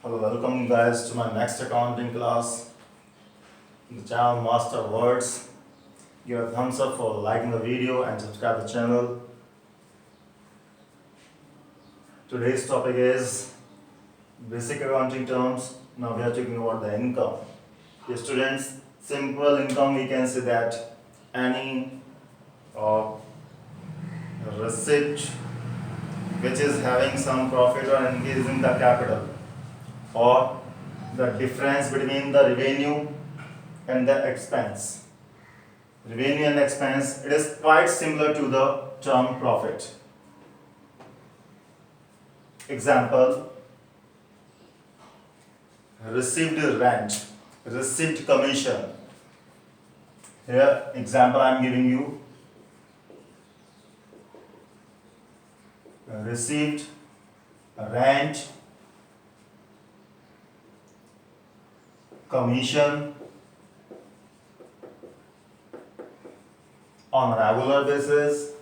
Hello, welcome guys to my next accounting class. The channel Master Words. Give a thumbs up for liking the video and subscribe the channel. Today's topic is basic accounting terms. Now we are talking about the income. Dear students, simple income we can say that any receipt which is having some profit or increasing the capital, or the difference between the revenue and the expense. Revenue and expense, it is quite similar to the term profit. Example, received rent, received commission. Here, example I am giving you. Received rent, commission on a regular basis.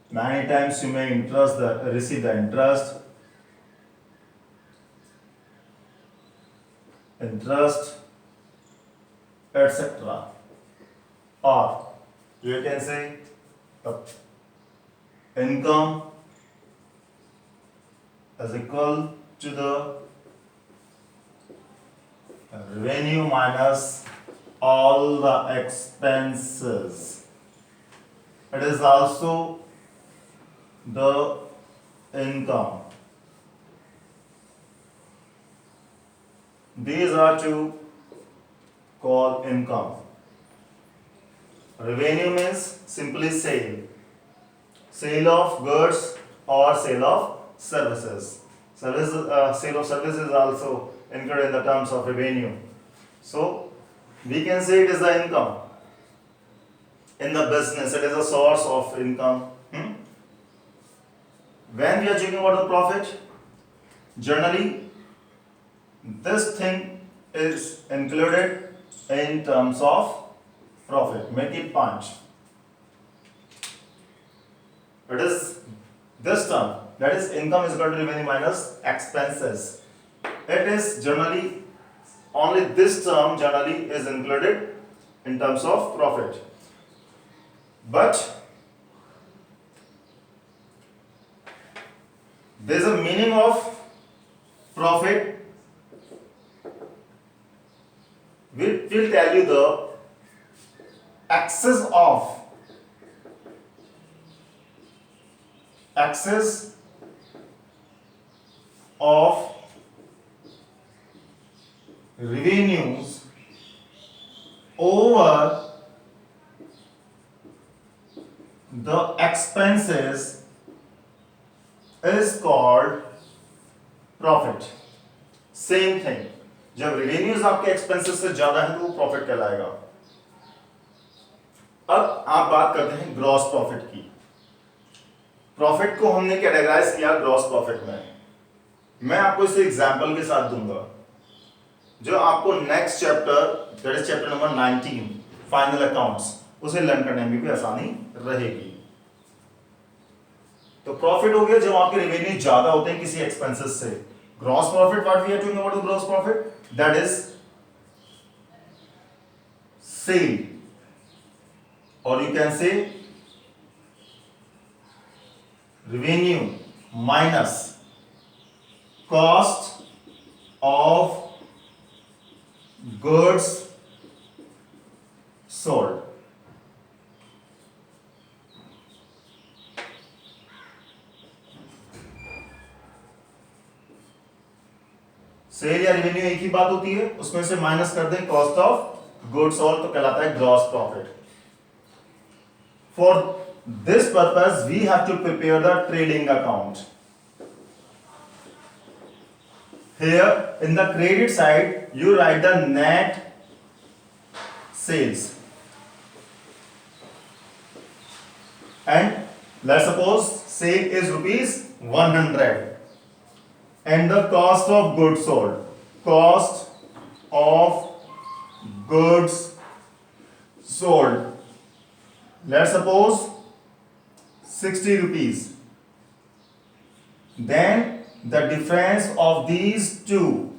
Many times you may receive the interest, etc. Or you can say the income is equal to the revenue minus all the expenses. It is also the income. These are to call income. Revenue means simply sale of goods or sale of services. Sale of services is also included in the terms of revenue. So we can say it is the income. In the business, it is a source of income. When we are talking about the profit, generally this thing is included in terms of profit. Make it punch. It is this term, that is income is equal to revenue minus expenses. It is generally only this term generally is included in terms of profit. But there is a meaning of profit. We will tell you the excess of revenues over the expenses is called profit. Same thing. जब revenues आपके expenses से ज्यादा है तो वो profit कहलाएगा. अब आप बात करते हैं gross profit की. Profit को हमने कैटेगराइज किया gross profit में. मैं आपको इसे एग्जाम्पल के साथ दूंगा जो आपको next chapter, that is chapter number 19 final accounts, उसे लर्न करने में भी आसानी रहेगी. तो प्रॉफिट हो गया जब आपके रेवेन्यू ज्यादा होते हैं किसी एक्सपेंसेस से. Gross profit, what we are talking about gross profit, that is sale, और you can say revenue minus cost of goods sold. Sale या रेवेन्यू एक ही बात होती है, उसमें से माइनस कर दें कॉस्ट ऑफ गुड्स सोल्ड तो कहलाता है gross profit. For this purpose we have to prepare the trading account. Here in the credit side you write the net sales, and let's suppose sale is rupees 100 and the cost of goods sold, cost of goods sold, let's suppose 60 rupees. Then the difference of these two,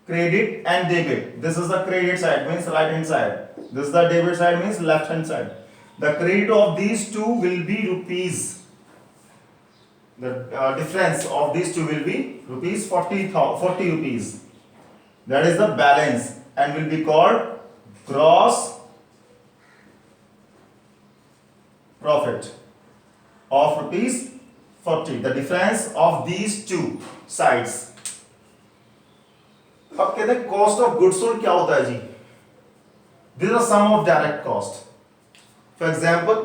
credit and debit. This is the credit side, means right hand side. This is the debit side, means left hand side. The credit of these two will be rupees. The difference of these two will be rupees 40 rupees. That is the balance and will be called gross profit of rupees 40. The difference of these two sides. अब कहते हैं cost of goods sold क्या होता है जी? This is sum of direct cost. For example,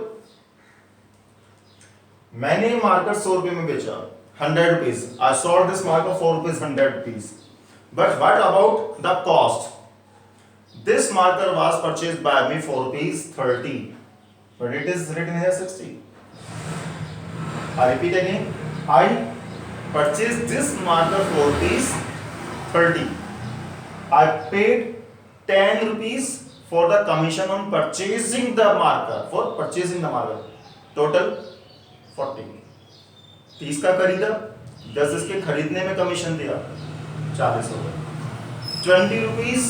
मैंने marker 100 रुपए में बेचा 100 rupees. I sold this marker 4 rupees 100 rupees. But what about the cost? This marker was purchased by me for rupees 30, but it is written here 60. I repeat again, I purchased this marker for rupees 30. I paid 10 rupees for the commission on purchasing the marker. For purchasing the marker, total 40. 30 का खरीदा, 10 इसके खरीदने में commission दिया, 40 हो गए. 20 rupees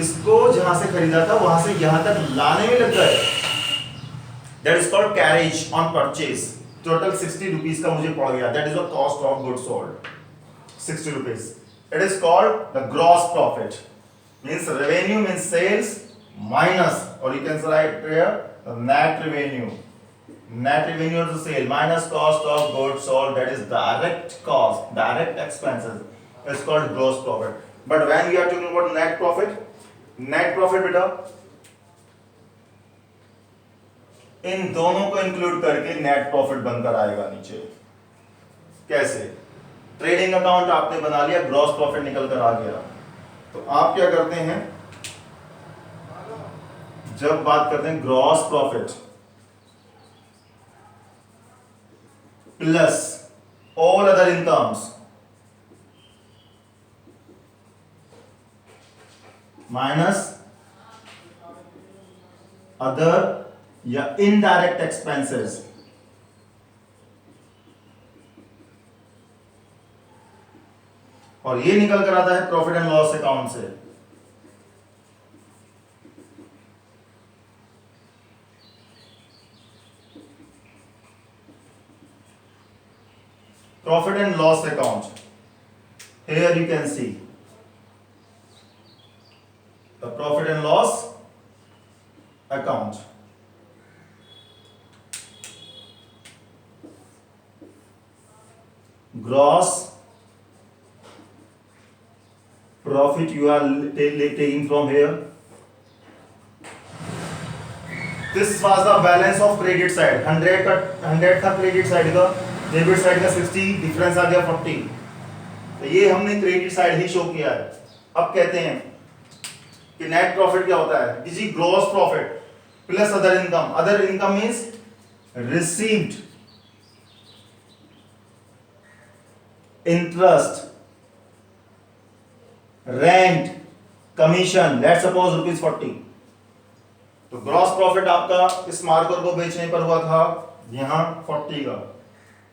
इसको जहां से खरीदा था वहां से यहां तक लाने में लग गए. That is called carriage on purchase. Total 60 rupees का मुझे पड़ गया. That is the cost of goods sold. 60 rupees. It is called the gross profit. Means revenue means sales minus, or you can write here the net revenue. Net revenue is the sale minus cost of goods sold. That is direct cost, direct expenses. It's called gross profit. But when we are talking about net profit बेटा इन दोनों को include करके net profit बनकर आएगा नीचे. कैसे? Trading account आपने बना लिया, ग्रॉस प्रॉफिट निकल कर आ गया. तो आप क्या करते हैं, जब बात करते हैं gross profit plus all other incomes minus other या इनडायरेक्ट एक्सपेंसेस, और ये निकल कर आता है प्रॉफिट एंड लॉस अकाउंट से. Profit and loss account, here you can see the profit and loss account. Gross profit you are taking from here. This was the balance of credit side. 100 था credit side का, debit side का 60, difference आ गया 40. तो ये हमने credit side ही show किया है. अब कहते हैं कि नेट प्रॉफिट क्या होता है? किसी gross profit plus other income. Other income means received interest, rent, commission. Let's suppose rupees 40. तो ग्रॉस प्रॉफिट आपका इस मार्कर को बेचने पर हुआ था यहां 40 का.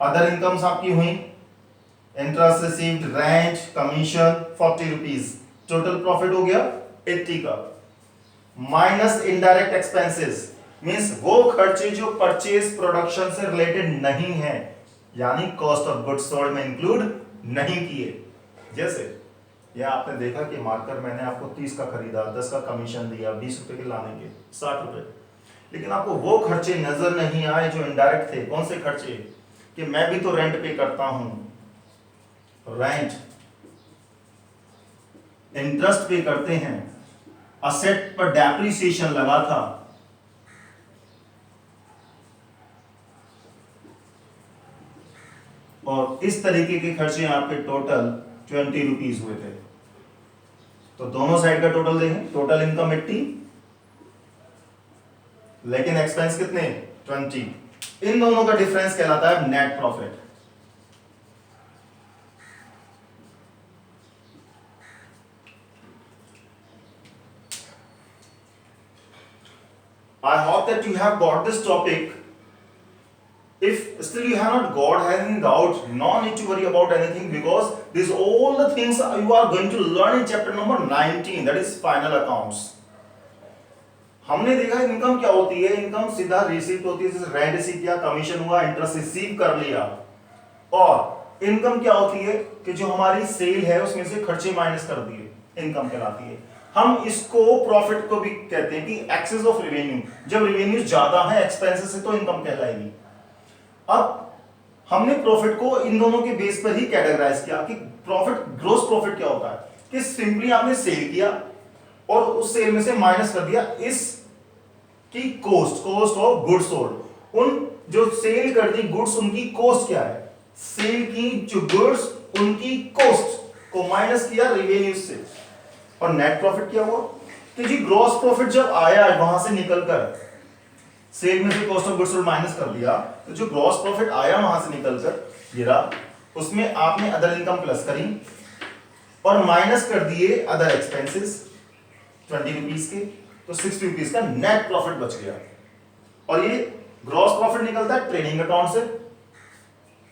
अदर इनकम्स आपकी हुई interest received, rent, commission 40 rupees. Total profit हो गया 80 का. माइनस इनडायरेक्ट एक्सपेंसेस मींस वो खर्चे जो परचेज प्रोडक्शन से रिलेटेड नहीं है, यानी कॉस्ट ऑफ गुड्स सोल्ड में इंक्लूड नहीं किए. जैसे ये आपने देखा कि मार्कर मैंने आपको 30 का खरीदा, 10 का कमीशन दिया, 20 रुपए के लाने के 60 रुपए. लेकिन आपको वो खर्चे नजर नहीं आए जो इनडायरेक्ट थे. कौन से खर्चे? कि मैं भी तो रेंट पे करता हूं, रेंट, इंटरेस्ट पे करते हैं, असेट पर डेप्रिसिएशन लगा था, और इस तरीके के खर्चे आपके टोटल 20 रुपीज हुए थे. तो दोनों साइड का टोटल देखें, टोटल इनकम 80, लेकिन एक्सपेंस कितने? 20. इन दोनों का डिफरेंस कहलाता है net profit. I hope that you have got this topic. If still you have not got any doubt, no need to worry about anything, because these all the things you are going to learn in chapter number 19, that is final accounts. हमने देखा income क्या होती है, income सीधा receipt होती है, जैसे rent receive किया, कमीशन हुआ, इंटरेस्ट रिसीव कर लिया। और इनकम क्या होती है कि जो हमारी सेल है उसमें से खर्चे माइनस कर दिए, इनकम कहलाती है। हम इसको प्रॉफिट को भी कहते हैं कि एक्सेस ऑफ रेवेन्यू, जब रेवेन्यू ज्यादा है एक्सपेंसेस से तो इनकम कहलाएगी। अब हमने प्रॉफिट को इन दोनों के बेस पर ही कैटेगराइज किया कि प्रॉफिट, ग्रोस प्रॉफिट क्या होता है कि सिंपली आपने सेल किया और उस सेल में से माइनस कर दिया इस की कॉस्ट ऑफ गुड्स सोल्ड। उन जो सेल कर दी गुड्स, उनकी कॉस्ट क्या है, सेल की जो गुड्स उनकी कॉस्ट को माइनस किया रेवेन्यू से। और नेट प्रॉफिट क्या हुआ कि जी ग्रॉस प्रॉफिट जब आया वहां से निकलकर, सेल में से cost of goods sold minus कर दिया, तो जो ग्रॉस प्रॉफिट आया वहां से निकलकर ये रहा, उसमें आपने अदर इनकम प्लस करी और माइनस कर दिए अदर एक्सपेंसेस 20 रुपीज के, तो 60 रुपीज का नेट प्रॉफिट बच गया। और ये ग्रॉस प्रॉफिट निकलता है ट्रेडिंग अकाउंट से,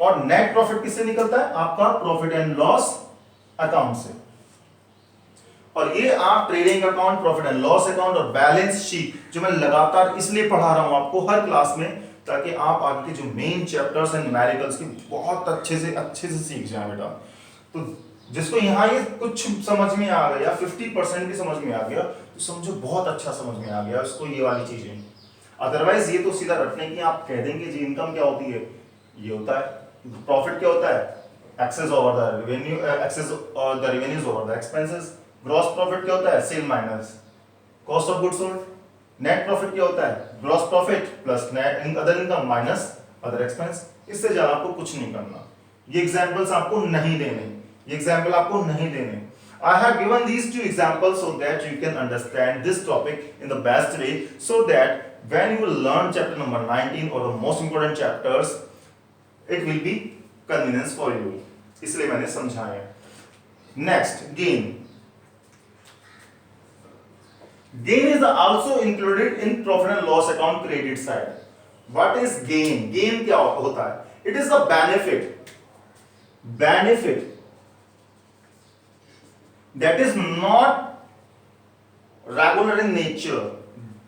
और नेट प्रॉफिट किससे निकलता है, आपका प्रॉफिट एंड लॉस अकाउंट से। और ये आप trading account, profit and loss account और बैलेंस शीट, जो मैं लगातार इसलिए पढ़ा रहा हूं आपको हर क्लास में, ताकि आप आगे के जो मेन चैप्टर्स एंड न्यूमेरिकल्स की बहुत अच्छे से सीख जाएं बेटा। तो जिसको यहाँ ये कुछ समझ में आ गया, 50% भी समझ में आ गया, तो समझो बहुत अच्छा समझ में आ गया उसको ये वाली चीजें। अदरवाइज ये तो सीधा रटने की आप कह देंगे जी इनकम क्या होती है, ये होता है, प्रॉफिट क्या होता है, excess over the revenue, excess और the revenues over the expenses. Gross profit क्या होता है, sale minus cost of goods sold. Net profit क्या होता है, gross profit plus net other income minus other expense. इससे ज्यादा आपको कुछ नहीं करना। ये एग्जांपल्स आपको नहीं देने, ये एग्जांपल आपको नहीं देने। I have given these two examples so that you can understand this topic in the best way, so that when you will learn chapter number 19 or the most important chapters, it will be convenience for you. इसलिए मैंने समझाया। Next, gain. Gain is also included in profit and loss account credit side. What is gain? Gain क्या होता है? It is the benefit that is not regular in nature.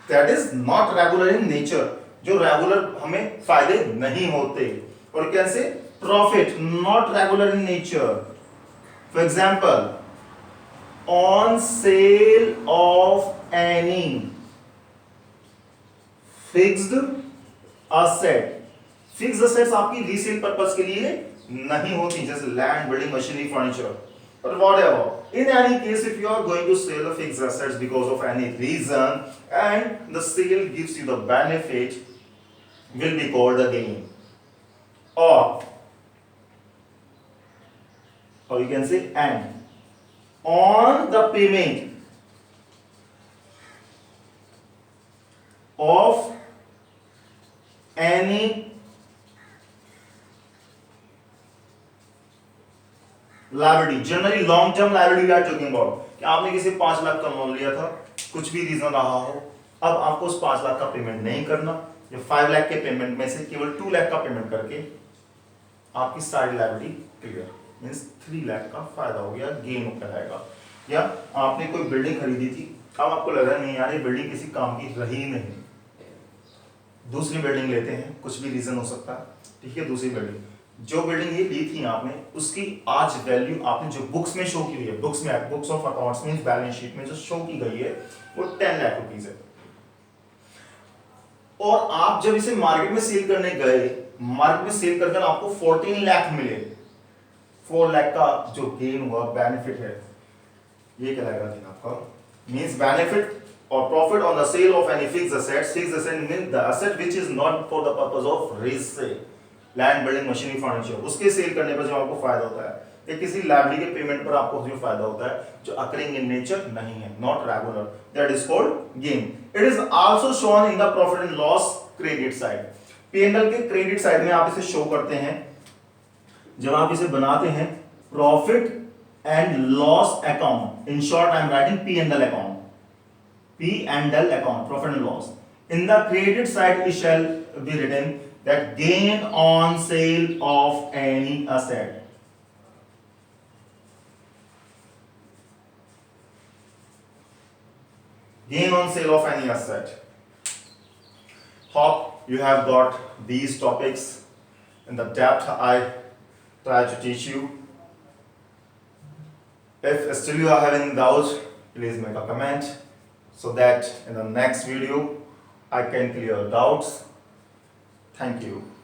That is not regular in nature. जो regular हमें फायदे नहीं होते। और कैसे? Profit not regular in nature. For example, on sale of any fixed asset. Fixed assets आपकी resale purpose के लिए नहीं होती, जैसे land, building, machinery, furniture. But whatever, in any case, if you are going to sell a fixed assets because of any reason and the sale gives you the benefit, will be called a gain. Or you can say and on the payment of any liability, generally long term liability we are talking about, कि आपने किसी 5 लाख का loan लिया था, कुछ भी reason रहा हो, अब आपको उस 5 लाख का पेमेंट नहीं करना, या 5 लाख के पेमेंट में से केवल 2 लाख का पेमेंट करके आपकी सारी लायबिलिटी क्लियर, मींस 3 लाख का फायदा हो गया, गेन कहलाएगा। या आपने कोई बिल्डिंग खरीदी थी, अब आपको लग रहा है नहीं यार ये बिल्डिंग किसी काम की रही नहीं, दूसरी बिल्डिंग लेते हैं, कुछ भी रीजन हो सकता है, ठीक है, दूसरी बिल्डिंग, जो बिल्डिंग ये ली थी आपने, उसकी आज वैल्यू आपने जो बुक्स में शो की हुई है, books of accounts means balance sheet में जो शो की गई है वो 10 लाख रुपीस है। और आप जब इसे मार्केट में सेल करने गए, मार्केट में सेल करके आपको 14 लाख मिले, 4 लाख का जो गेन हुआ, बेनिफिट है, ये कहलाएगा गेन आपका, means benefit or profit on the sale of any fixed assets. Fixed asset means the asset which is not for the purpose of resale, land, building, machinery, furniture, उसके cell करने पर जो आपको फायदा होता है, या किसी लायबिलिटी के पेमेंट पर आपको जो फायदा होता है, जो अकरिंग इन नेचर नहीं है, not regular, that is called gain. It is also shown in the profit and loss credit side. P and L के क्रेडिट साइड में आप इसे शो करते हैं, जब आप इसे बनाते हैं profit and loss account, in short I am writing P and L account, P&L account, profit and loss. In the credit side, it shall be written that gain on sale of any asset. Gain on sale of any asset. Hope you have got these topics in the depth I try to teach you. If still you are having doubts, please make a comment so that in the next video I can clear doubts. Thank you.